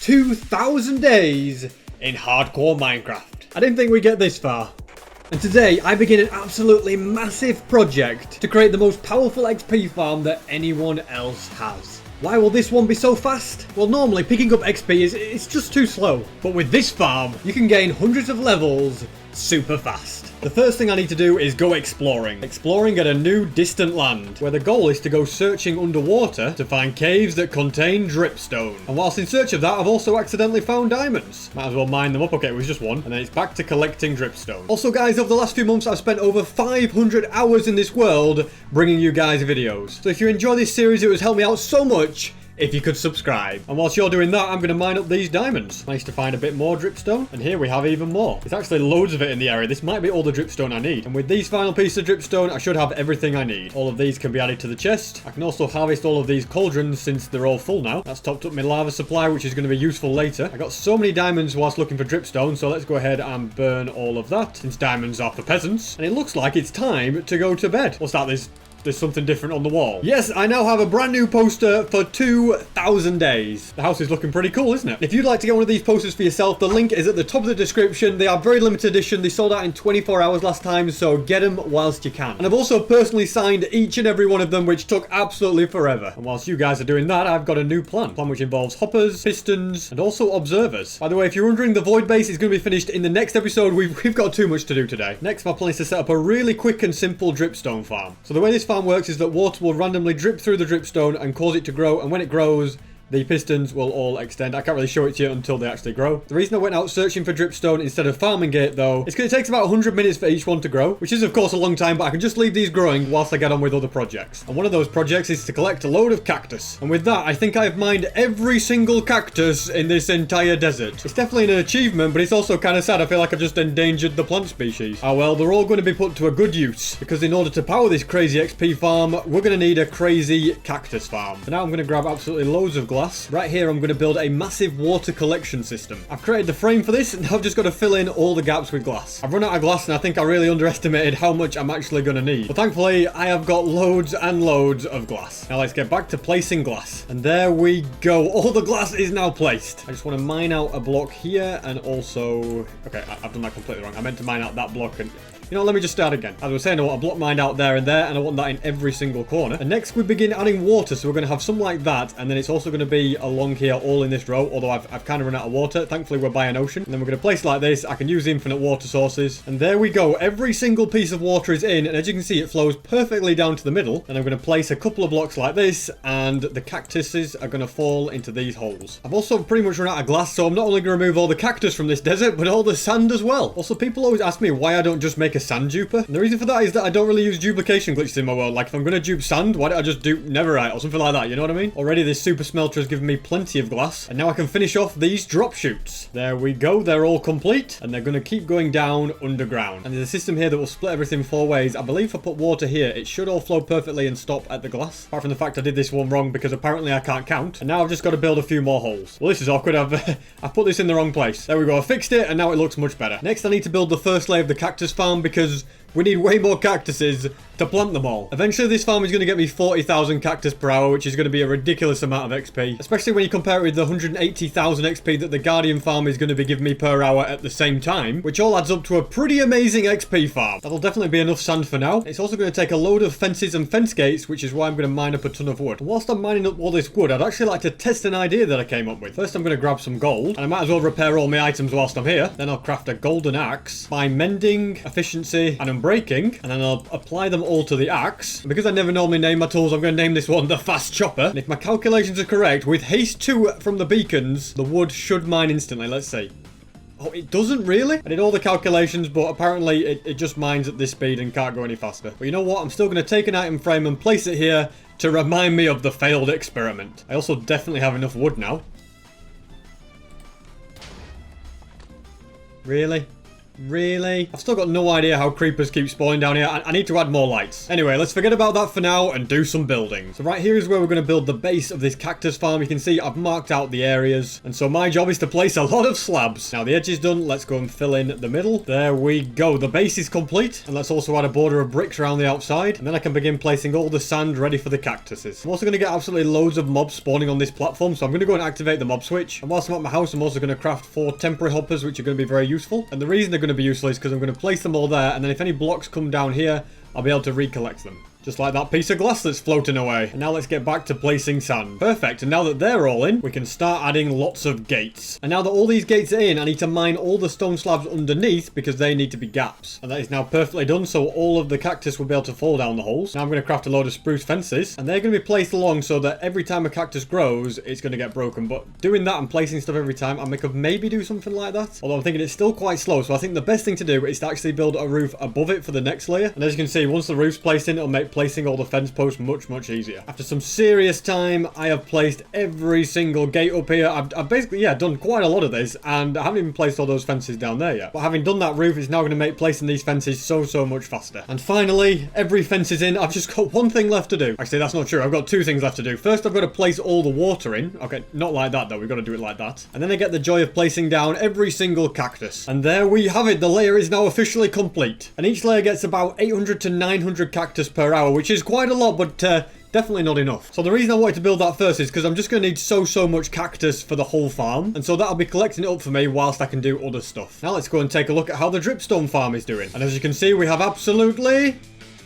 2,000 days in hardcore Minecraft. I didn't think we'd get this far. And today I begin an absolutely massive project to create the most powerful XP farm that anyone else has. Why will this one be so fast? Well, normally picking up XP is just too slow. But with this farm, you can gain hundreds of levels super fast. The first thing I need to do is go exploring. Exploring at a new distant land, where the goal is to go searching underwater to find caves that contain dripstone. And whilst in search of that, I've also accidentally found diamonds. Might as well mine them up. Okay, it was just one. And then it's back to collecting dripstone. Also, guys, over the last few months, I've spent over 500 hours in this world bringing you guys videos. So if you enjoy this series, it would help me out so much if you could subscribe. And whilst you're doing that, I'm going to mine up these diamonds. Nice to find a bit more dripstone. And here we have even more. There's actually loads of it in the area. This might be all the dripstone I need. And with these final pieces of dripstone, I should have everything I need. All of these can be added to the chest. I can also harvest all of these cauldrons since they're all full now. That's topped up my lava supply, which is going to be useful later. I got so many diamonds whilst looking for dripstone, so let's go ahead and burn all of that, since diamonds are for peasants. And it looks like it's time to go to bed. What's that? There's something different on the wall. Yes, I now have a brand new poster for 2,000 days. The house is looking pretty cool, isn't it? If you'd like to get one of these posters for yourself, the link is at the top of the description. They are very limited edition. They sold out in 24 hours last time, so get them whilst you can. And I've also personally signed each and every one of them, which took absolutely forever. And whilst you guys are doing that, I've got a new plan. A plan which involves hoppers, pistons, and also observers. By the way, if you're wondering, the void base is going to be finished in the next episode. We've got too much to do today. Next, my plan is to set up a really quick and simple dripstone farm. So the way this farm works is that water will randomly drip through the dripstone and cause it to grow, and when it grows, the pistons will all extend. I can't really show it to you until they actually grow. The reason I went out searching for dripstone instead of farming it, though, is because it takes about 100 minutes for each one to grow, which is of course a long time, but I can just leave these growing whilst I get on with other projects. And one of those projects is to collect a load of cactus. And with that, I think I've mined every single cactus in this entire desert. It's definitely an achievement, but it's also kind of sad. I feel like I've just endangered the plant species. Ah well, they're all going to be put to a good use, because in order to power this crazy XP farm, we're going to need a crazy cactus farm. So now I'm going to grab absolutely loads of glass. Right here, I'm going to build a massive water collection system. I've created the frame for this, and now I've just got to fill in all the gaps with glass. I've run out of glass, and I think I really underestimated how much I'm actually going to need. But thankfully, I have got loads and loads of glass. Now let's get back to placing glass. And there we go. All the glass is now placed. I just want to mine out a block here, and also... Okay, I've done that completely wrong. I meant to mine out that block, and... You know, let me just start again. As I was saying, I want a block mined out there, and I want that in every single corner. And next we begin adding water, so we're going to have some like that, and then it's also going to be along here, all in this row, although I've kind of run out of water. Thankfully, we're by an ocean. And then we're going to place like this. I can use infinite water sources. And there we go. Every single piece of water is in, and as you can see, it flows perfectly down to the middle. And I'm going to place a couple of blocks like this, and the cactuses are going to fall into these holes. I've also pretty much run out of glass, so I'm not only going to remove all the cactus from this desert, but all the sand as well. Also, people always ask me why I don't just make a sand duper. And the reason for that is that I don't really use duplication glitches in my world. Like, if I'm going to dupe sand, why don't I just dupe netherite or something like that, you know what I mean? Already this super smelter has given me plenty of glass, and now I can finish off these drop chutes. There we go, they're all complete, and they're going to keep going down underground. And there's a system here that will split everything 4 ways. I believe if I put water here, it should all flow perfectly and stop at the glass. Apart from the fact I did this one wrong because apparently I can't count. And now I've just got to build a few more holes. Well, this is awkward. I've put this in the wrong place. There we go, I fixed it, and now it looks much better. Next, I need to build the first layer of the cactus farm because we need way more cactuses to plant them all. Eventually, this farm is going to get me 40,000 cactus per hour, which is going to be a ridiculous amount of XP. Especially when you compare it with the 180,000 XP that the Guardian farm is going to be giving me per hour at the same time, which all adds up to a pretty amazing XP farm. That'll definitely be enough sand for now. It's also going to take a load of fences and fence gates, which is why I'm going to mine up a ton of wood. And whilst I'm mining up all this wood, I'd actually like to test an idea that I came up with. First, I'm going to grab some gold, and I might as well repair all my items whilst I'm here. Then I'll craft a golden axe by mending, efficiency, and unbreaking, and then I'll apply them all to the axe. And because I never normally name my tools, I'm going to name this one the Fast Chopper. And if my calculations are correct, with haste 2 from the beacons, the wood should mine instantly. Let's see. Oh, it doesn't really? I did all the calculations, but apparently it just mines at this speed and can't go any faster. But you know what? I'm still going to take an item frame and place it here to remind me of the failed experiment. I also definitely have enough wood now. Really? Really? I've still got no idea how creepers keep spawning down here. I need to add more lights. Anyway, let's forget about that for now and do some building. So right here is where we're going to build the base of this cactus farm. You can see I've marked out the areas. And so my job is to place a lot of slabs. Now the edge is done. Let's go and fill in the middle. There we go. The base is complete. And let's also add a border of bricks around the outside. And then I can begin placing all the sand ready for the cactuses. I'm also going to get absolutely loads of mobs spawning on this platform. So I'm going to go and activate the mob switch. And whilst I'm at my house, I'm also going to craft 4 temporary hoppers, which are going to be very useful. And the reason they're going to be useful is because I'm going to place them all there, and then if any blocks come down here, I'll be able to recollect them. Just like that piece of glass that's floating away. And now let's get back to placing sand. Perfect. And now that they're all in, we can start adding lots of gates. And now that all these gates are in, I need to mine all the stone slabs underneath because they need to be gaps. And that is now perfectly done, so all of the cactus will be able to fall down the holes. Now I'm going to craft a load of spruce fences. And they're going to be placed along so that every time a cactus grows, it's going to get broken. But doing that and placing stuff every time, I could maybe do something like that. Although I'm thinking it's still quite slow. So I think the best thing to do is to actually build a roof above it for the next layer. And as you can see, once the roof's placed in, it'll make placing all the fence post much easier. After some serious time, I have placed every single gate up here. I've basically, done quite a lot of this, and I haven't even placed all those fences down there yet. But having done that roof, it's now going to make placing these fences so much faster. And finally, every fence is in. I've just got one thing left to do. Actually, that's not true. I've got 2 things left to do. First, I've got to place all the water in. Okay, not like that though. We've got to do it like that. And then I get the joy of placing down every single cactus. And there we have it. The layer is now officially complete. And each layer gets about 800 to 900 cactus per hour, which is quite a lot, but definitely not enough. So the reason I wanted to build that first is because I'm just going to need so much cactus for the whole farm. And so that'll be collecting it up for me whilst I can do other stuff. Now let's go and take a look at how the dripstone farm is doing. And as you can see, we have absolutely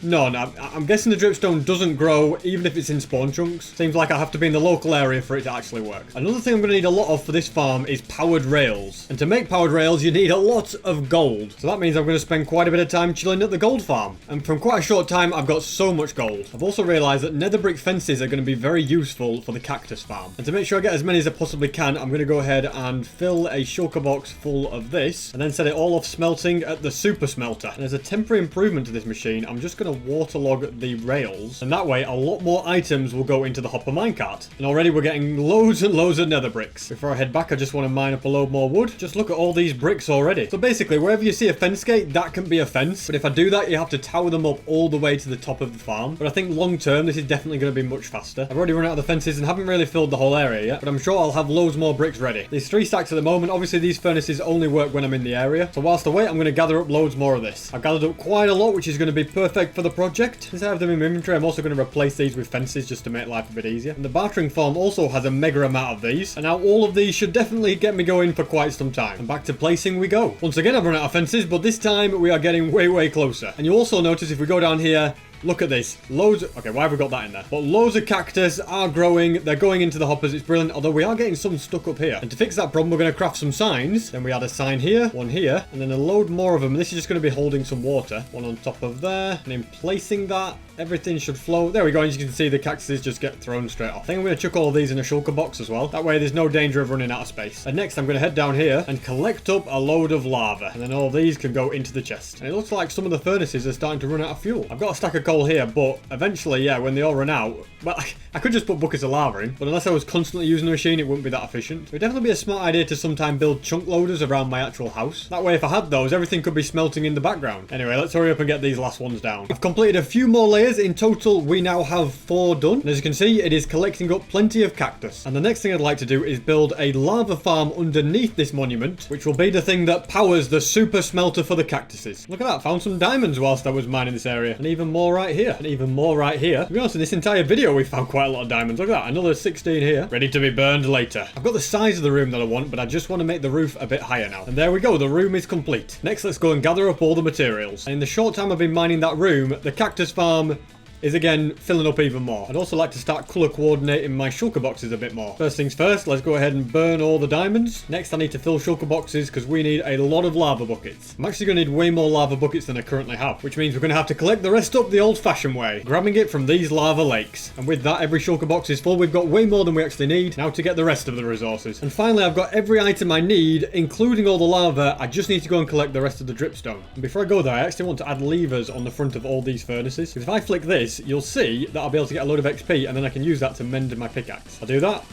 none. I'm guessing the dripstone doesn't grow even if it's in spawn chunks. Seems like I have to be in the local area for it to actually work. Another thing I'm going to need a lot of for this farm is powered rails. And to make powered rails, you need a lot of gold. So that means I'm going to spend quite a bit of time chilling at the gold farm. And from quite a short time, I've got so much gold. I've also realised that nether brick fences are going to be very useful for the cactus farm. And to make sure I get as many as I possibly can, I'm going to go ahead and fill a shulker box full of this. And then set it all off smelting at the super smelter. And as a temporary improvement to this machine, I'm just going to waterlog the rails, and that way a lot more items will go into the hopper minecart. And already we're getting loads and loads of nether bricks. Before I head back, I just want to mine up a load more wood. Just look at all these bricks already. So basically, wherever you see a fence gate, that can be a fence. But if I do that, you have to tower them up all the way to the top of the farm. But I think long term, this is definitely going to be much faster. I've already run out of the fences and haven't really filled the whole area yet, but I'm sure I'll have loads more bricks ready. There's 3 stacks at the moment. Obviously, these furnaces only work when I'm in the area. So whilst I wait, I'm going to gather up loads more of this. I've gathered up quite a lot, which is going to be perfect for the project. Since I have them in my inventory, I'm also going to replace these with fences just to make life a bit easier. And the bartering farm also has a mega amount of these. And now all of these should definitely get me going for quite some time. And back to placing we go. Once again, I've run out of fences, but this time we are getting way closer. And you also notice if we go down here, look at this. Loads of... Okay, why have we got that in there? But loads of cactus are growing. They're going into the hoppers. It's brilliant. Although we are getting some stuck up here. And to fix that problem, we're going to craft some signs. Then we add a sign here, one here, and then a load more of them. This is just going to be holding some water. One on top of there. And in placing that, everything should flow. There we go. As you can see, the cactuses just get thrown straight off. I think I'm going to chuck all of these in a shulker box as well. That way, there's no danger of running out of space. And next, I'm going to head down here and collect up a load of lava. And then all these can go into the chest. And it looks like some of the furnaces are starting to run out of fuel. I've got a stack of coal here, but eventually, when they all run out, well, I could just put buckets of lava in, but unless I was constantly using the machine, it wouldn't be that efficient. It would definitely be a smart idea to sometime build chunk loaders around my actual house. That way, if I had those, everything could be smelting in the background. Anyway, let's hurry up and get these last ones down. I've completed a few more layers. In total, we now have 4 done. And as you can see, it is collecting up plenty of cactus. And the next thing I'd like to do is build a lava farm underneath this monument, which will be the thing that powers the super smelter for the cactuses. Look at that, found some diamonds whilst I was mining this area. And even more right here. And even more right here. To be honest, in this entire video, we found quite a lot of diamonds. Look at that, another 16 here. Ready to be burned later. I've got the size of the room that I want, but I just want to make the roof a bit higher now. And there we go, the room is complete. Next, let's go and gather up all the materials. And in the short time I've been mining that room, the cactus farm is again filling up even more. I'd also like to start colour coordinating my shulker boxes a bit more. First things first, let's go ahead and burn all the diamonds. Next, I need to fill shulker boxes because we need a lot of lava buckets. I'm actually going to need way more lava buckets than I currently have, which means we're going to have to collect the rest up the old-fashioned way, grabbing it from these lava lakes. And with that, every shulker box is full. We've got way more than we actually need. Now to get the rest of the resources. And finally, I've got every item I need, including all the lava. I just need to go and collect the rest of the dripstone. And before I go there, I actually want to add levers on the front of all these furnaces. Because if I flick this, you'll see that I'll be able to get a load of XP, and then I can use that to mend my pickaxe. I'll do that.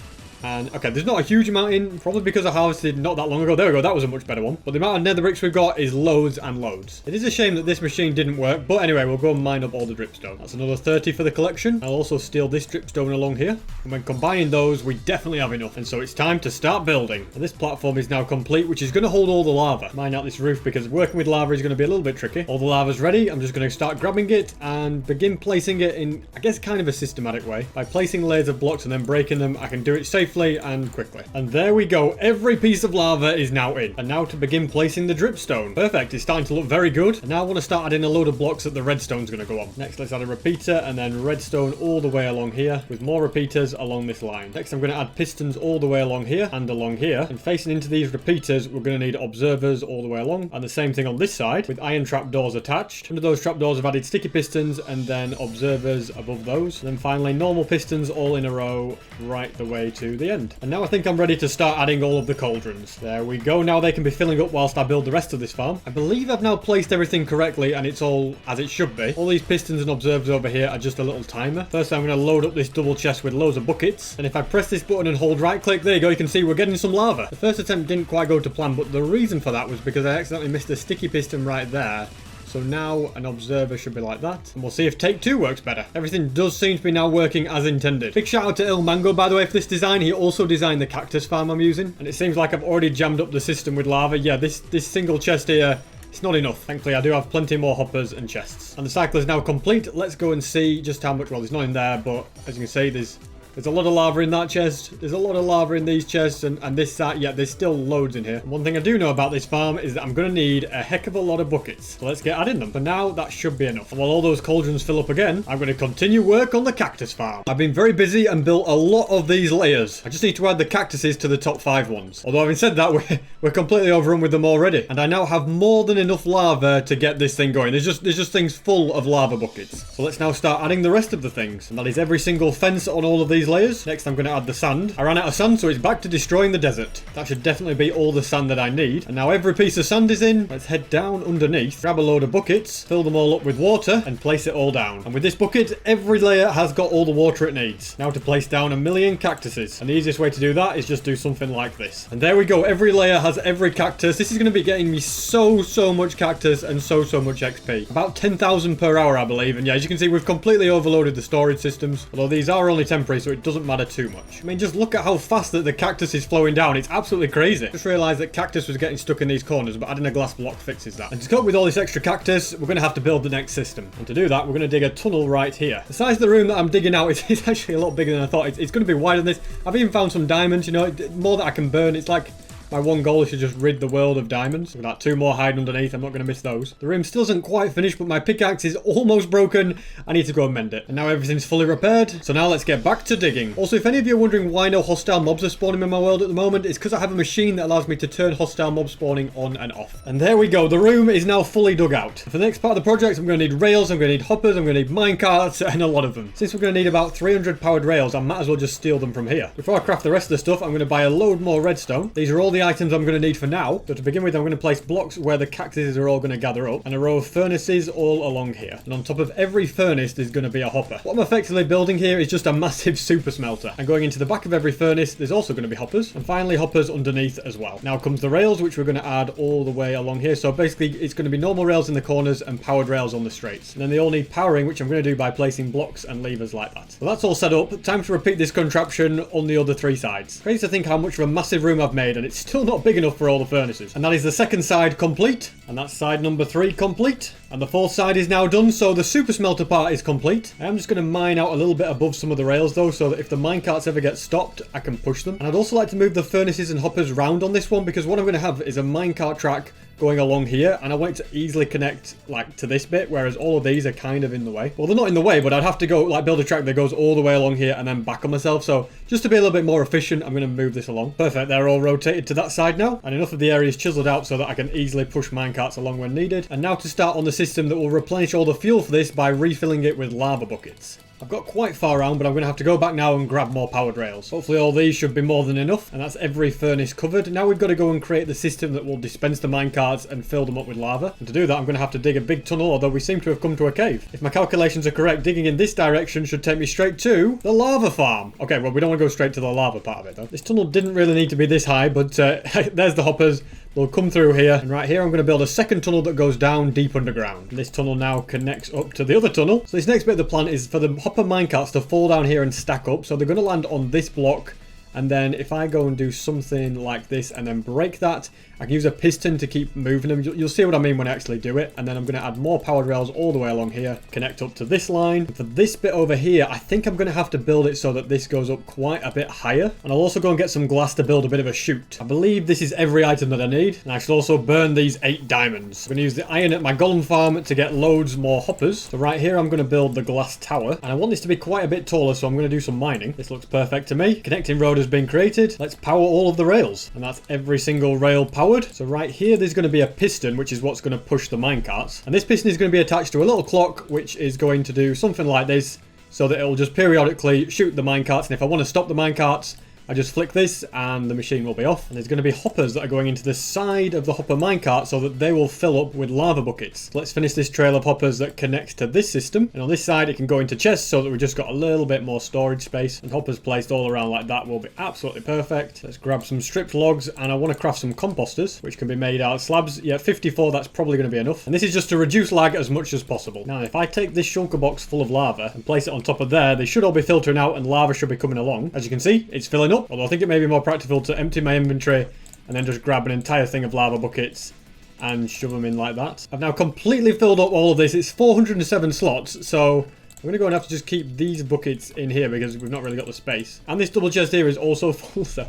And okay, there's not a huge amount in, probably because I harvested not that long ago. There we go, that was a much better one. But the amount of nether bricks we've got is loads and loads. It is a shame that this machine didn't work, but anyway, we'll go and mine up all the dripstone. That's another 30 for the collection. I'll also steal this dripstone along here. And when combining those, we definitely have enough. And so it's time to start building. And this platform is now complete, which is going to hold all the lava. Mine out this roof because working with lava is going to be a little bit tricky. All the lava's ready. I'm just going to start grabbing it and begin placing it in, I guess, kind of a systematic way. By placing layers of blocks and then breaking them, I can do it safely and quickly. And there we go. Every piece of lava is now in. And now to begin placing the dripstone. Perfect. It's starting to look very good. And now I want to start adding a load of blocks that the redstone's going to go on. Next, let's add a repeater and then redstone all the way along here with more repeaters along this line. Next, I'm going to add pistons all the way along here and along here. And facing into these repeaters, we're going to need observers all the way along. And the same thing on this side with iron trapdoors attached. Under those trapdoors, I've added sticky pistons and then observers above those. And then finally, normal pistons all in a row right the way to the end. And now I think I'm ready to start adding all of the cauldrons. There we go. Now they can be filling up whilst I build the rest of this farm. I believe I've now placed everything correctly and it's all as it should be. All these pistons and observers over here are just a little timer. First, I'm going to load up this double chest with loads of buckets. And if I press this button and hold right click, there you go, you can see we're getting some lava. The first attempt didn't quite go to plan, but the reason for that was because I accidentally missed a sticky piston right there. So now an observer should be like that. And we'll see if take 2 works better. Everything does seem to be now working as intended. Big shout out to Il Mango, by the way, for this design. He also designed the cactus farm I'm using. And it seems like I've already jammed up the system with lava. Yeah, this single chest here, it's not enough. Thankfully, I do have plenty more hoppers and chests. And the cycle is now complete. Let's go and see just how much. Well, there's not in there, but as you can see, there's a lot of lava in that chest. There's a lot of lava in these chests and this side. Yeah, there's still loads in here. And one thing I do know about this farm is that I'm going to need a heck of a lot of buckets. So let's get adding them. For now, that should be enough. And while all those cauldrons fill up again, I'm going to continue work on the cactus farm. I've been very busy and built a lot of these layers. I just need to add the cactuses to the top 5 ones. Although having said that, we're completely overrun with them already. And I now have more than enough lava to get this thing going. There's just things full of lava buckets. So let's now start adding the rest of the things. And that is every single fence on all of these layers. Next, I'm going to add the sand. I ran out of sand, so it's back to destroying the desert. That should definitely be all the sand that I need. And now every piece of sand is in. Let's head down underneath, grab a load of buckets, fill them all up with water, and place it all down. And with this bucket, every layer has got all the water it needs. Now to place down 1,000,000 cactuses. And the easiest way to do that is just do something like this. And there we go. Every layer has every cactus. This is going to be getting me so much cactus and so much XP. About 10,000 per hour, I believe. And yeah, as you can see, we've completely overloaded the storage systems. Although these are only temporary, so it doesn't matter too much. I mean, just look at how fast that the cactus is flowing down. It's absolutely crazy. Just realized that cactus was getting stuck in these corners, but adding a glass block fixes that. And to cope with all this extra cactus, we're going to have to build the next system. And to do that, we're going to dig a tunnel right here. The size of the room that I'm digging out is actually a lot bigger than I thought. It's going to be wider than this. I've even found some diamonds, you know, more that I can burn. It's like my one goal is to just rid the world of diamonds. With that 2 more hiding underneath, I'm not going to miss those. The room still isn't quite finished, but my pickaxe is almost broken. I need to go and mend it. And now everything's fully repaired. So now let's get back to digging. Also, if any of you are wondering why no hostile mobs are spawning in my world at the moment, it's because I have a machine that allows me to turn hostile mob spawning on and off. And there we go. The room is now fully dug out. For the next part of the project, I'm going to need rails, I'm going to need hoppers, I'm going to need minecarts, and a lot of them. Since we're going to need about 300 powered rails, I might as well just steal them from here. Before I craft the rest of the stuff, I'm going to buy a load more redstone. These are all the items I'm going to need for now. So to begin with, I'm going to place blocks where the cactuses are all going to gather up and a row of furnaces all along here. And on top of every furnace, there's going to be a hopper. What I'm effectively building here is just a massive super smelter. And going into the back of every furnace, there's also going to be hoppers. And finally, hoppers underneath as well. Now comes the rails, which we're going to add all the way along here. So basically, it's going to be normal rails in the corners and powered rails on the straights. And then they all need powering, which I'm going to do by placing blocks and levers like that. Well, that's all set up. Time to repeat this contraption on the other 3 sides. Crazy to think how much of a massive room I've made, and it's still not big enough for all the furnaces. And that is the second side complete, and that's side number 3 complete, and the 4th side is now done, so the super smelter part is complete. I'm just going to mine out a little bit above some of the rails though, so that if the minecarts ever get stopped, I can push them. And I'd also like to move the furnaces and hoppers round on this one, because what I'm going to have is a minecart track going along here, and I want it to easily connect like to this bit, whereas all of these are kind of in the way. Well, they're not in the way, but I'd have to go like build a track that goes all the way along here and then back on myself. So just to be a little bit more efficient, I'm going to move this along. Perfect, they're all rotated to that side now, and enough of the area is chiseled out so that I can easily push minecarts along when needed. And now to start on the system that will replenish all the fuel for this by refilling it with lava buckets. I've got quite far around, but I'm going to have to go back now and grab more powered rails. Hopefully all these should be more than enough, and that's every furnace covered. Now we've got to go and create the system that will dispense the minecarts and fill them up with lava. And to do that, I'm going to have to dig a big tunnel, although we seem to have come to a cave. If my calculations are correct, digging in this direction should take me straight to the lava farm. Okay, well, we don't want to go straight to the lava part of it, though. This tunnel didn't really need to be this high, but there's the hoppers. They'll come through here, and right here I'm going to build a second tunnel that goes down deep underground. And this tunnel now connects up to the other tunnel. So this next bit of the plan is for the hopper minecarts to fall down here and stack up. So they're going to land on this block. And then if I go and do something like this and then break that, I can use a piston to keep moving them. You'll see what I mean when I actually do it. And then I'm going to add more powered rails all the way along here, connect up to this line. And for this bit over here, I think I'm going to have to build it so that this goes up quite a bit higher. And I'll also go and get some glass to build a bit of a chute. I believe this is every item that I need. And I should also burn these 8 diamonds. I'm going to use the iron at my golem farm to get loads more hoppers. So right here, I'm going to build the glass tower. And I want this to be quite a bit taller, so I'm going to do some mining. This looks perfect to me. Connecting road has been created. Let's power all of the rails. And that's every single rail powered. So right here, there's going to be a piston, which is what's going to push the minecarts. And this piston is going to be attached to a little clock, which is going to do something like this, so that it'll just periodically shoot the minecarts. And if I want to stop the minecarts, I just flick this and the machine will be off. And there's going to be hoppers that are going into the side of the hopper minecart so that they will fill up with lava buckets. So let's finish this trail of hoppers that connects to this system. And on this side, it can go into chests so that we've just got a little bit more storage space. And hoppers placed all around like that will be absolutely perfect. Let's grab some stripped logs, and I want to craft some composters, which can be made out of slabs. Yeah, 54, that's probably going to be enough. And this is just to reduce lag as much as possible. Now, if I take this shulker box full of lava and place it on top of there, they should all be filtering out and lava should be coming along. As you can see, it's filling up. Although I think it may be more practical to empty my inventory and then just grab an entire thing of lava buckets and shove them in like that. I've now completely filled up all of this. It's 407 slots, so I'm going to go and have to just keep these buckets in here because we've not really got the space. And this double chest here is also full, so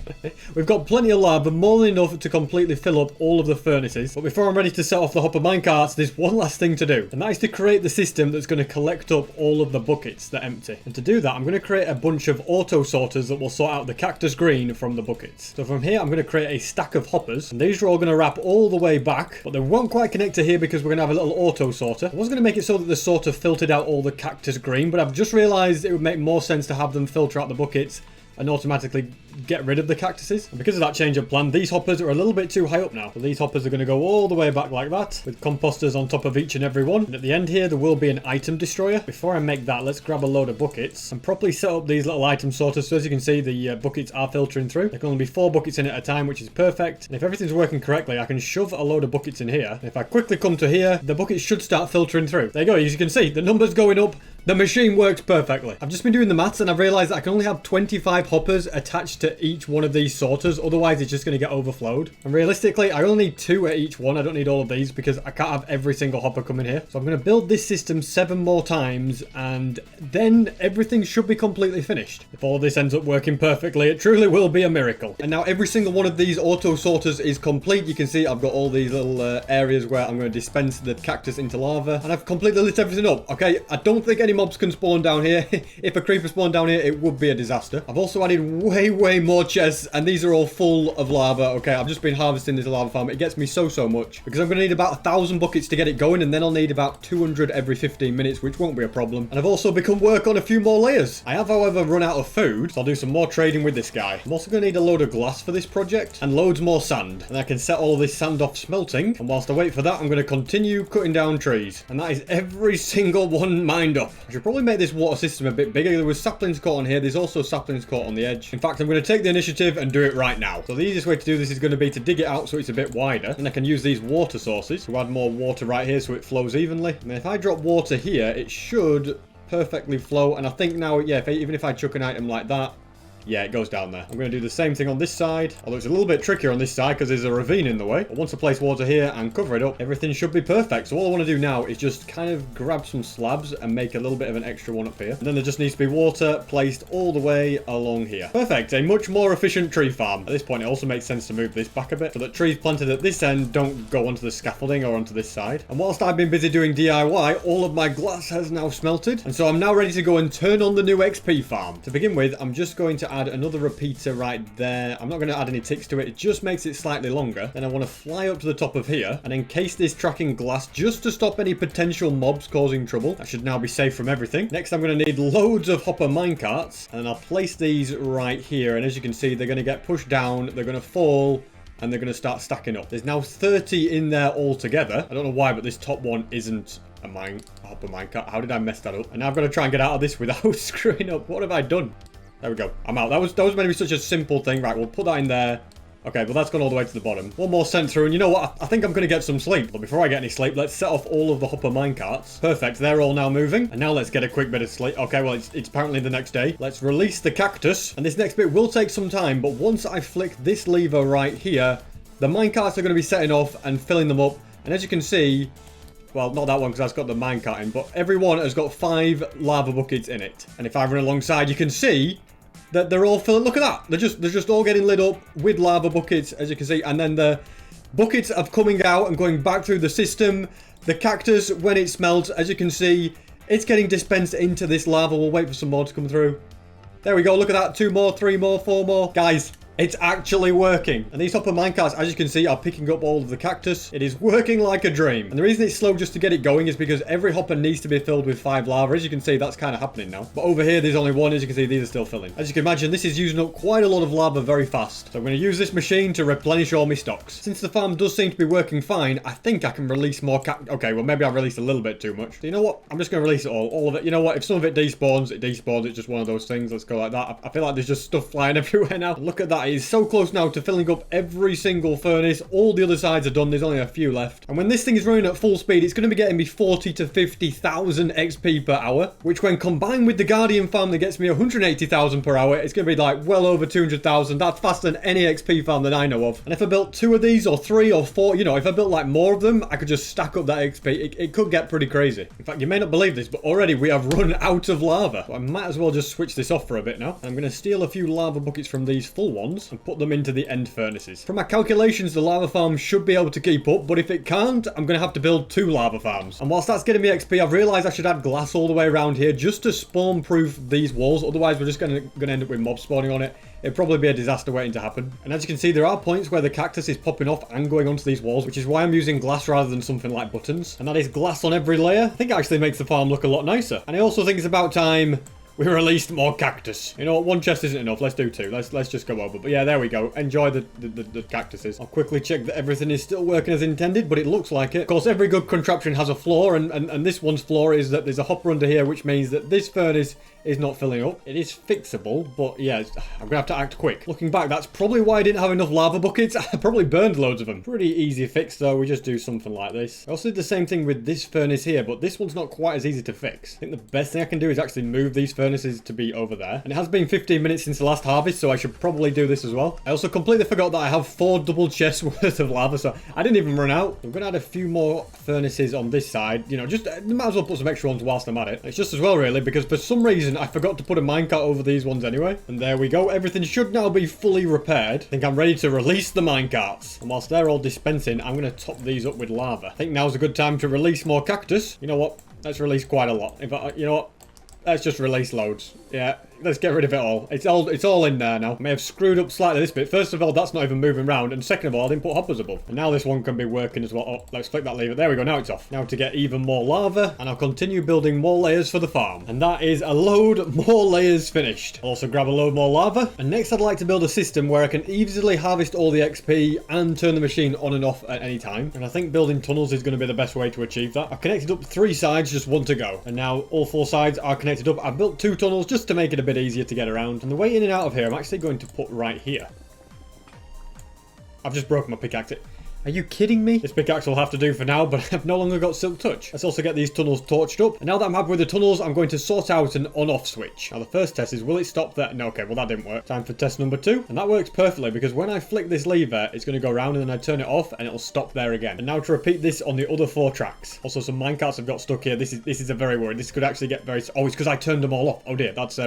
we've got plenty of lava, more than enough to completely fill up all of the furnaces. But before I'm ready to set off the hopper minecarts, there's one last thing to do. And that is to create the system that's going to collect up all of the buckets that empty. And to do that, I'm going to create a bunch of auto sorters that will sort out the cactus green from the buckets. So from here, I'm going to create a stack of hoppers. And these are all going to wrap all the way back, but they won't quite connect to here because we're going to have a little auto sorter. I was going to make it so that the sorter filtered out all the cactus green, but I've just realized it would make more sense to have them filter out the buckets and automatically get rid of the cactuses. And because of that change of plan, these hoppers are a little bit too high up now. So these hoppers are going to go all the way back like that, with composters on top of each and every one. And at the end here, there will be an item destroyer. Before I make that, let's grab a load of buckets and properly set up these little item sorters. So as you can see, the buckets are filtering through. There can only be 4 buckets in at a time, which is perfect. And if everything's working correctly, I can shove a load of buckets in here. And if I quickly come to here, the buckets should start filtering through. There you go. As you can see, the number's going up. The machine works perfectly. I've just been doing the maths and I've realized that I can only have 25 hoppers attached to each one of these sorters. Otherwise, it's just going to get overflowed. And realistically, I only need 2 at each one. I don't need all of these because I can't have every single hopper coming here. So I'm going to build this system 7 more times and then everything should be completely finished. If all of this ends up working perfectly, it truly will be a miracle. And now every single one of these auto sorters is complete. You can see I've got all these little areas where I'm going to dispense the cactus into lava. And I've completely lit everything up. Okay, I don't think any mobs can spawn down here. If a creeper spawned down here, it would be a disaster. I've also added way more chests, and these are all full of lava. Okay, I've just been harvesting this lava farm. It gets me so much because I'm going to need about 1,000 buckets to get it going, and then I'll need about 200 every 15 minutes, which won't be a problem. And I've also become work on a few more layers. I have, however, run out of food, so I'll do some more trading with this guy. I'm also going to need a load of glass for this project and loads more sand, and I can set all this sand off smelting. And whilst I wait for that, I'm going to continue cutting down trees, and that is every single one mined up. I should probably make this water system a bit bigger. There was saplings caught on here. There's also saplings caught on the edge. In fact, I'm going to take the initiative and do it right now. So the easiest way to do this is going to be to dig it out so it's a bit wider. And I can use these water sources to add more water right here so it flows evenly. And if I drop water here, it should perfectly flow. And I think now, yeah, even if I chuck an item like that, yeah, it goes down there. I'm going to do the same thing on this side, although it's a little bit trickier on this side because there's a ravine in the way. But once I place water here and cover it up, everything should be perfect. So all I want to do now is just kind of grab some slabs and make a little bit of an extra one up here. And then there just needs to be water placed all the way along here. Perfect. A much more efficient tree farm. At this point, it also makes sense to move this back a bit so that trees planted at this end don't go onto the scaffolding or onto this side. And whilst I've been busy doing DIY, all of my glass has now smelted. And so I'm now ready to go and turn on the new XP farm. To begin with, I'm just going to add another repeater right there. I'm not going to add any ticks to it. It just makes it slightly longer. Then I want to fly up to the top of here and encase this track in glass just to stop any potential mobs causing trouble. That should now be safe from everything. Next, I'm going to need loads of hopper minecarts, and I'll place these right here. And as you can see, they're going to get pushed down, they're going to fall, and they're going to start stacking up. There's now 30 in there altogether. I don't know why, but this top one isn't a hopper minecart. How did I mess that up? And now I've got to try and get out of this without screwing up. What have I done? There we go. I'm out. That was meant to be such a simple thing. Right, we'll put that in there. Okay, well, that's gone all the way to the bottom. One more sent through, and you know what? I think I'm going to get some sleep. But before I get any sleep, let's set off all of the hopper minecarts. Perfect. They're all now moving. And now let's get a quick bit of sleep. Okay, well, it's apparently the next day. Let's release the cactus. And this next bit will take some time, but once I flick this lever right here, the minecarts are going to be setting off and filling them up. And as you can see, well, not that one because that's got the minecart in, but every one has got 5 lava buckets in it. And if I run alongside, you can see that they're all filling. Look at that. They're just all getting lit up with lava buckets, as you can see. And then the buckets are coming out and going back through the system. The cactus, when it smelts, as you can see, it's getting dispensed into this lava. We'll wait for some more to come through. There we go. Look at that. 2 more, 3 more, 4 more. Guys, it's actually working. And these hopper minecarts, as you can see, are picking up all of the cactus. It is working like a dream. And the reason it's slow just to get it going is because every hopper needs to be filled with 5 lava. As you can see, that's kind of happening now. But over here, there's only 1. As you can see, these are still filling. As you can imagine, this is using up quite a lot of lava very fast. So I'm going to use this machine to replenish all my stocks. Since the farm does seem to be working fine, I think I can release more Okay, well, maybe I've released a little bit too much. So you know what? I'm just going to release it all of it. You know what? If some of it despawns, it despawns. It's just one of those things. Let's go like that. I feel like there's just stuff flying everywhere now. Look at that. It is so close now to filling up every single furnace. All the other sides are done. There's only a few left. And when this thing is running at full speed, it's going to be getting me 40 to 50,000 XP per hour, which when combined with the Guardian farm that gets me 180,000 per hour, it's going to be like well over 200,000. That's faster than any XP farm that I know of. And if I built 2 of these or 3 or 4, you know, if I built like more of them, I could just stack up that XP. It could get pretty crazy. In fact, you may not believe this, but already we have run out of lava. So I might as well just switch this off for a bit now. I'm going to steal a few lava buckets from these full ones and put them into the end furnaces. From my calculations, the lava farm should be able to keep up, but if it can't, I'm going to have to build 2 lava farms. And whilst that's getting me XP, I've realised I should add glass all the way around here just to spawn proof these walls. Otherwise, we're just going to end up with mobs spawning on it. It'd probably be a disaster waiting to happen. And as you can see, there are points where the cactus is popping off and going onto these walls, which is why I'm using glass rather than something like buttons. And that is glass on every layer. I think it actually makes the farm look a lot nicer. And I also think it's about time we released more cactus. You know what? 1 chest isn't enough. Let's do 2. Let's just go over. But yeah, there we go. Enjoy the cactuses. I'll quickly check that everything is still working as intended, but it looks like it. Of course, every good contraption has a flaw, and this one's flaw is that there's a hopper under here, which means that this furnace is not filling up. It is fixable, but yeah, I'm gonna have to act quick. Looking back, that's probably why I didn't have enough lava buckets. I probably burned loads of them. Pretty easy fix though. We just do something like this. I also did the same thing with this furnace here, but this one's not quite as easy to fix. I think the best thing I can do is actually move these furnaces to be over there. And it has been 15 minutes since the last harvest, so I should probably do this as well. I also completely forgot that I have 4 double chests worth of lava, so I didn't even run out. I'm gonna add a few more furnaces on this side. You know, just might as well put some extra ones whilst I'm at it. It's just as well really, because for some reason I forgot to put a minecart over these ones anyway. And there we go. Everything should now be fully repaired. I think I'm ready to release the minecarts. And whilst they're all dispensing, I'm going to top these up with lava. I think now's a good time to release more cactus. You know what? Let's release quite a lot. In fact, you know what? Let's just release loads. Yeah, let's get rid of it all. It's all in there now. I may have screwed up slightly this bit. First of all, that's not even moving around. And second of all, I didn't put hoppers above. And now this one can be working as well. Oh, let's flick that lever. There we go. Now it's off. Now to get even more lava. And I'll continue building more layers for the farm. And that is a load more layers finished. I'll also grab a load more lava. And next I'd like to build a system where I can easily harvest all the XP and turn the machine on and off at any time. And I think building tunnels is going to be the best way to achieve that. I've connected up 3 sides, just 1 to go. And now all 4 sides are connected up. I've built 2 tunnels just to make it a bit easier to get around. And the way in and out of here, I'm actually going to put right here. I've just broken my pickaxe. Are you kidding me? This pickaxe will have to do for now, but I've no longer got Silk Touch. Let's also get these tunnels torched up. And now that I'm happy with the tunnels, I'm going to sort out an on-off switch. Now the first test is, will it stop there? No, okay, well that didn't work. Time for test number 2. And that works perfectly because when I flick this lever, it's going to go around and then I turn it off and it'll stop there again. And now to repeat this on the other 4 tracks. Also some minecarts have got stuck here. This is a very worried. This could actually get very... Oh, it's because I turned them all off. Oh dear, that's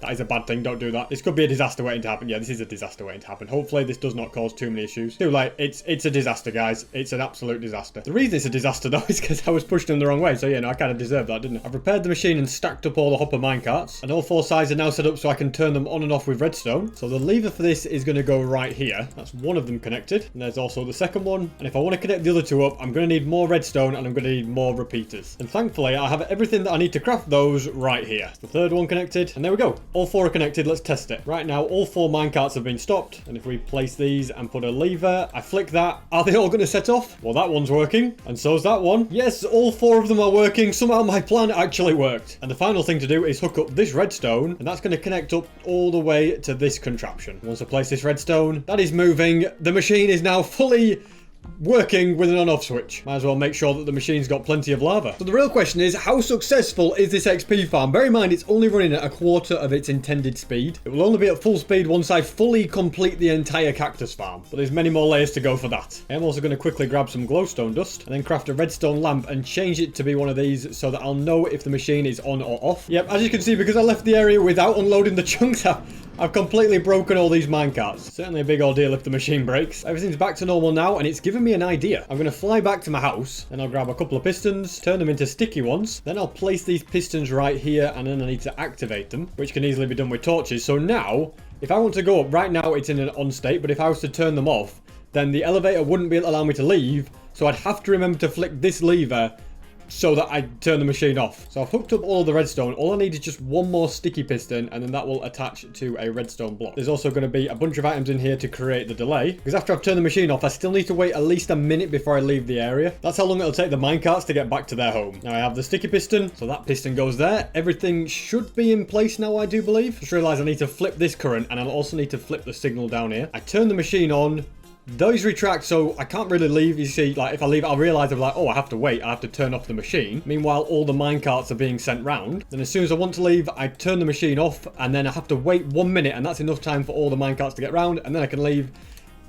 That is a bad thing. Don't do that. This could be a disaster waiting to happen. Yeah, this is a disaster waiting to happen. Hopefully this does not cause too many issues. Too late. It's a disaster, guys. It's an absolute disaster. The reason it's a disaster, though, is because I was pushed in the wrong way. So, yeah, no, I kind of deserved that, didn't I? I've repaired the machine and stacked up all the hopper minecarts. And all 4 sides are now set up so I can turn them on and off with redstone. So the lever for this is going to go right here. That's one of them connected. And there's also the second one. And if I want to connect the other 2 up, I'm going to need more redstone and I'm going to need more repeaters. And thankfully, I have everything that I need to craft those right here. The third one connected. And there we go. All 4 are connected. Let's test it. Right now, all 4 minecarts have been stopped. And if we place these and put a lever, I flick that. Are they all going to set off? Well, that one's working. And so's that one. Yes, all 4 of them are working. Somehow my plan actually worked. And the final thing to do is hook up this redstone. And that's going to connect up all the way to this contraption. Once I place this redstone, that is moving. The machine is now fully working with an on-off switch. Might as well make sure that the machine's got plenty of lava. So the real question is, how successful is this XP farm? Bear in mind, it's only running at a quarter of its intended speed. It will only be at full speed once I fully complete the entire cactus farm. But there's many more layers to go for that. I'm also going to quickly grab some glowstone dust and then craft a redstone lamp and change it to be one of these so that I'll know if the machine is on or off. Yep, as you can see, because I left the area without unloading the chunks, I've completely broken all these minecarts. Certainly a big ordeal if the machine breaks. Everything's back to normal now, and it's given me an idea. I'm going to fly back to my house, then I'll grab a couple of pistons, turn them into sticky ones, then I'll place these pistons right here, and then I need to activate them, which can easily be done with torches. So now, if I want to go up, right now it's in an on state, but if I was to turn them off, then the elevator wouldn't be allow me to leave, so I'd have to remember to flick this lever so that I turn the machine off. So I've hooked up all of the redstone. All I need is just one more sticky piston, and then that will attach to a redstone block. There's also going to be a bunch of items in here to create the delay, because after I've turned the machine off, I still need to wait at least a minute before I leave the area. That's how long it'll take the minecarts to get back to their home. Now I have the sticky piston, so that piston goes there. Everything should be in place now, I do believe. Just realized I need to flip this current, and I'll also need to flip the signal down here. I turn the machine on. Those retract, so I can't really leave. You see, like, if I leave, I'll realize I'm like, oh, I have to wait. I have to turn off the machine. Meanwhile, all the minecarts are being sent round. Then as soon as I want to leave, I turn the machine off, and then I have to wait 1 minute, and that's enough time for all the minecarts to get round, and then I can leave.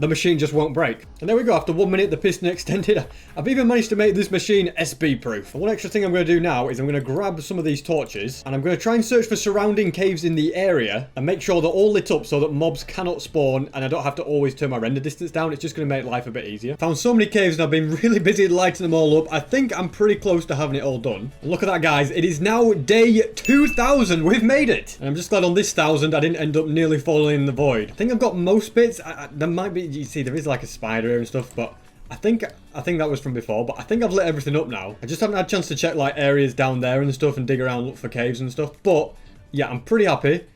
The machine just won't break. And there we go, after 1 minute, the piston extended. I've even managed to make this machine SB proof. And one extra thing I'm going to do now is I'm going to grab some of these torches, and I'm going to try and search for surrounding caves in the area, and make sure they're all lit up so that mobs cannot spawn, and I don't have to always turn my render distance down. It's just going to make life a bit easier. Found so many caves, and I've been really busy lighting them all up. I think I'm pretty close to having it all done. And look at that, guys. It is now day 2000. We've made it. And I'm just glad on this 1000 I didn't end up nearly falling in the void. I think I've got most bits. There might be, you see, there is like a spider here and stuff, but I think that was from before, but I think I've lit everything up now. I just haven't had a chance to check like areas down there and stuff and dig around, look for caves and stuff. But yeah, I'm pretty happy.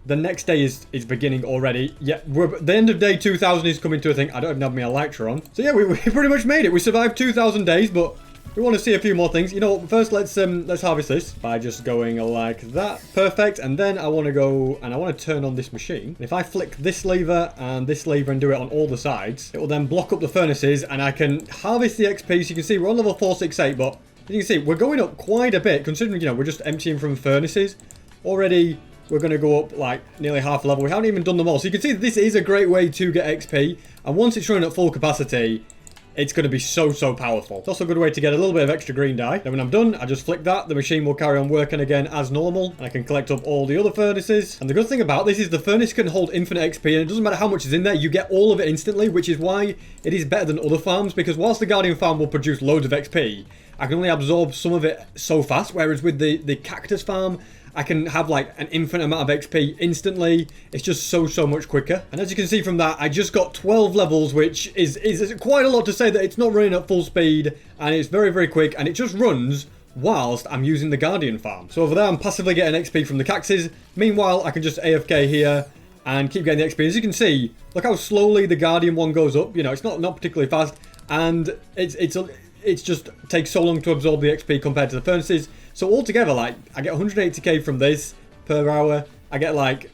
The next day is beginning already. Yeah, the end of day 2000 is coming to a thing. I don't even have my Elytra on. So yeah, we pretty much made it. We survived 2000 days, but we want to see a few more things. You know what? First, let's harvest this by just going like that. Perfect. And then I want to go and I want to turn on this machine. And if I flick this lever and do it on all the sides, it will then block up the furnaces and I can harvest the XP. So you can see we're on level 468, but as you can see, we're going up quite a bit considering, you know, we're just emptying from furnaces. Already, we're going to go up like nearly half level. We haven't even done them all. So you can see this is a great way to get XP. And once it's running at full capacity, it's going to be so powerful. It's also a good way to get a little bit of extra green dye. Then when I'm done, I just flick that. The machine will carry on working again as normal. And I can collect up all the other furnaces. And the good thing about this is the furnace can hold infinite XP. And it doesn't matter how much is in there. You get all of it instantly, which is why it is better than other farms. Because whilst the Guardian farm will produce loads of XP, I can only absorb some of it so fast. Whereas with the Cactus farm, I can have like an infinite amount of XP instantly. It's just so much quicker. And as you can see from that, I just got 12 levels, which is quite a lot to say that it's not running at full speed. And it's very quick. And it just runs whilst I'm using the Guardian farm. So over there, I'm passively getting XP from the cactuses. Meanwhile, I can just AFK here and keep getting the XP. As you can see, look how slowly the Guardian one goes up. You know, it's not particularly fast. And it's just takes so long to absorb the XP compared to the furnaces. So altogether, like, I get 180k from this per hour. I get like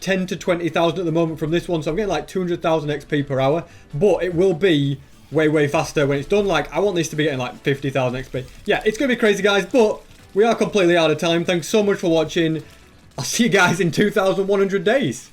10 to 20,000 at the moment from this one. So I'm getting like 200,000 XP per hour. But it will be way faster when it's done. Like, I want this to be getting like 50,000 XP. Yeah, it's going to be crazy, guys. But we are completely out of time. Thanks so much for watching. I'll see you guys in 2,100 days.